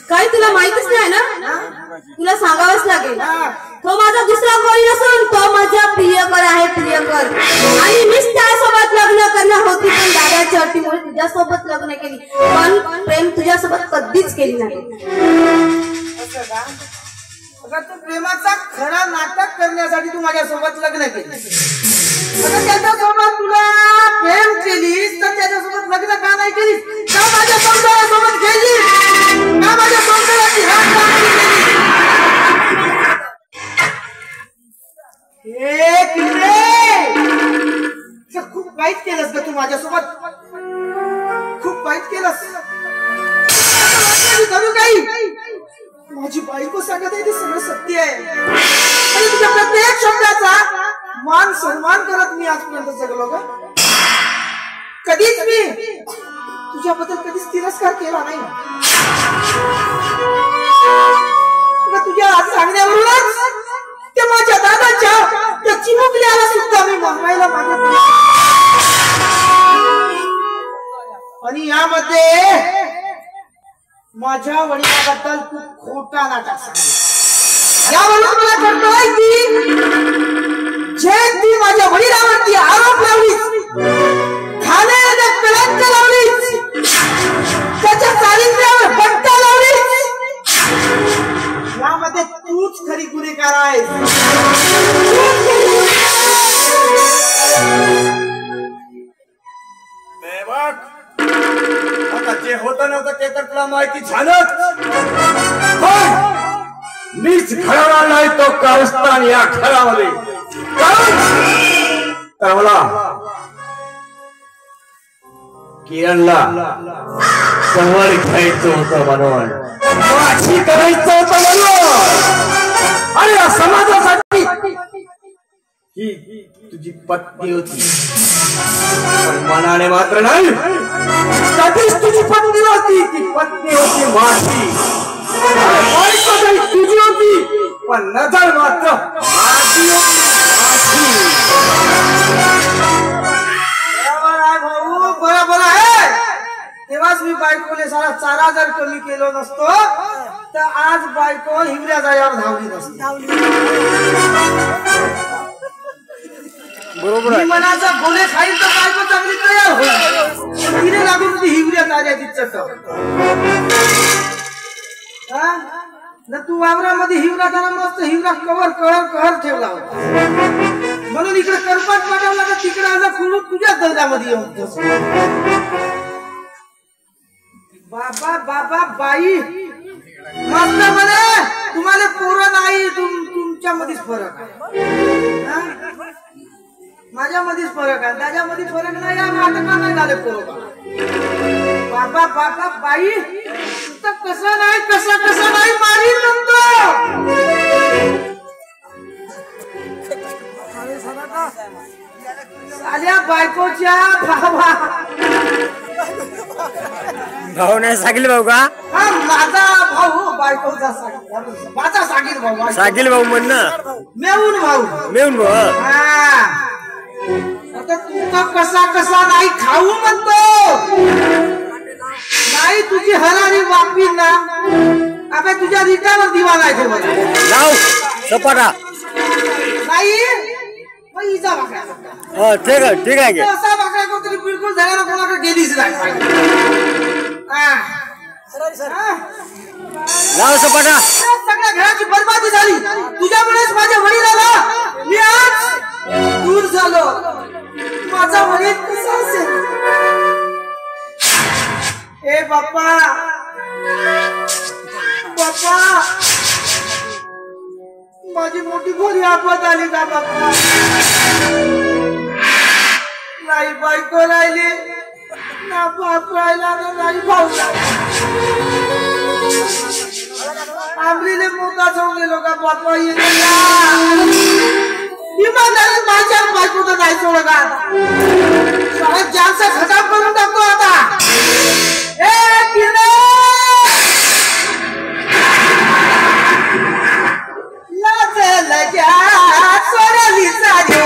काही तुला माहितच नाही ना, तुला सांगावंच लागेल. तो माझा दुसरा कोणी नसून तो माझा प्रियकर आहे, प्रियकर. आणि मीच त्यासोबत लग्न करणार होती, पण दादाच्या अटीमुळे तुझ्यासोबत लग्न केली. पण प्रेम तुझ्यासोबत कधीच केली नाही. अगर तू प्रेमाचा खरा नाटक करण्यासाठी तू माझ्यासोबत लग्न केली, अगर त्याच्यासोबत तुला प्रेम केलीस तर त्याच्यासोबत लग्न का नाही केलीस? का माझ्या सौंदर्यासोबत गेलीस? का माझ्या सौंदर्याची हात केली? खूप वाईट केलंस ग तू माझ्यासोबत, खूप वाईट केलंस. काही माझी बायको सांगत आहे ते सगळं सत्य आहे, आणि तुझ्या प्रत्येक शब्दाचा मान सन्मान करत मी आजपर्यंत जगलो ग. कधीच मी तुझ्याबद्दल कधीच तिरस्कार केला नाही. तुझ्या आज सांगण्यावरूनच ते माझ्या दादाच्या त्या चिमुकल्याला सुद्धा मी मागवायला मागितलं, आणि यामध्ये माझ्या वडिलांबद्दल तू खोटा नाटक सांगितला. यावरून मला कळतंय की जे ती माझ्या वडिलांवरती आरोप लावलीस, खाण्याला कलंक लावलीस, त्याच्या चारित्र्यावर बट्टा लावलीस, यामध्ये तूच खरी गुन्हेगार आहेस. आता जे होतं नव्हतं ते तर तुला माहिती झालंच. मीच घराला नाही तो कारस्थान या घरामध्ये. तर मला किरणला जवळ घ्यायचं होतं म्हणून, माझी करायचं होतं म्हणून, आणि या समाजासाठी ही तुझी पत्नी होती, पण मनाने मात्र नाही. कधीच तुझी पत्नी होती, ती पत्नी होती माझी. बायको तुझी होती, पण नजर मात्र माझी होती. बरोबर आहे भाऊ, बरोबर आहे. तेव्हाच मी बायकोने सारा चारा जर कमी केलो नसतो तर आज बायको हिवऱ्या जाळ्यावर धावली नसती. बरोबर आहे. मनाचा गोले खाईल तर बायको चांगली तयार होईल. तिने लागून ती हिवऱ्या जाळ्याची चटक. तू वावरामध्ये हिवरा मस्त हिवरा कवर कहर ठेवला होता. म्हणून इकडे करपाट पाठवला तर तिकडे आज खुलून तुझ्याच दर्जामध्ये येऊन बसलो. बाबा बाबा बाई मस्त म्हणे तुम्हाला पोरं नाही तुमच्यामध्येच फरक आहे. माझ्यामध्येच फरक आहे त्याच्यामध्ये फरक नाही आहे. नाटका नाही झाले पोरं. बाबा बाबा बाई तर कसं नाही कसं नाही मारी म्हणतो. साल्या बायकोच्या भावा भाऊ नाही सागिल भाऊ का? हा माझा भाऊ बायकोचा सागिल माझा सागिल भाऊ सागिल भाऊ म्हण ना. मेवून भाऊ मेवून भाऊ. आता तुमचा कसा नाही खाऊ म्हणतो. नाही तुझी हरारी वापी ना अबे तुझ्या रिटावर दिवा नाही ठेवत. लाव सपाटा नाही मग हिचा वाकड्या ठीक आहे की. असा वाकड्या कोणतरी बिलकुल झाला कोणाकडे गेलीच नाही. लाव सपाटा. सगळ्या घराची बरबादी झाली तुझ्यामुळेच. माझ्या वडिलाला मी आज दूर झालो. माझा वडील कसा असेल. ए बाप्पा बाप्पा माझी मोठी घोरी आपत आली का बाप्पा. नाही बायको राहिली ना बाप राहिला ना नाही भाऊ. आंबरीले मोका सोडलेलो का बाप्पा. इमानदारी माझ्या बायको तर नाही सोड का. सगळ्यात जास्त खटाप करून टाकतो आता. ए किरण सोडली सारी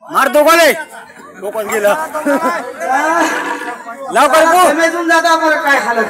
मार दोघाले कोण गेलं. लाव कर जाता बरं काय हालत.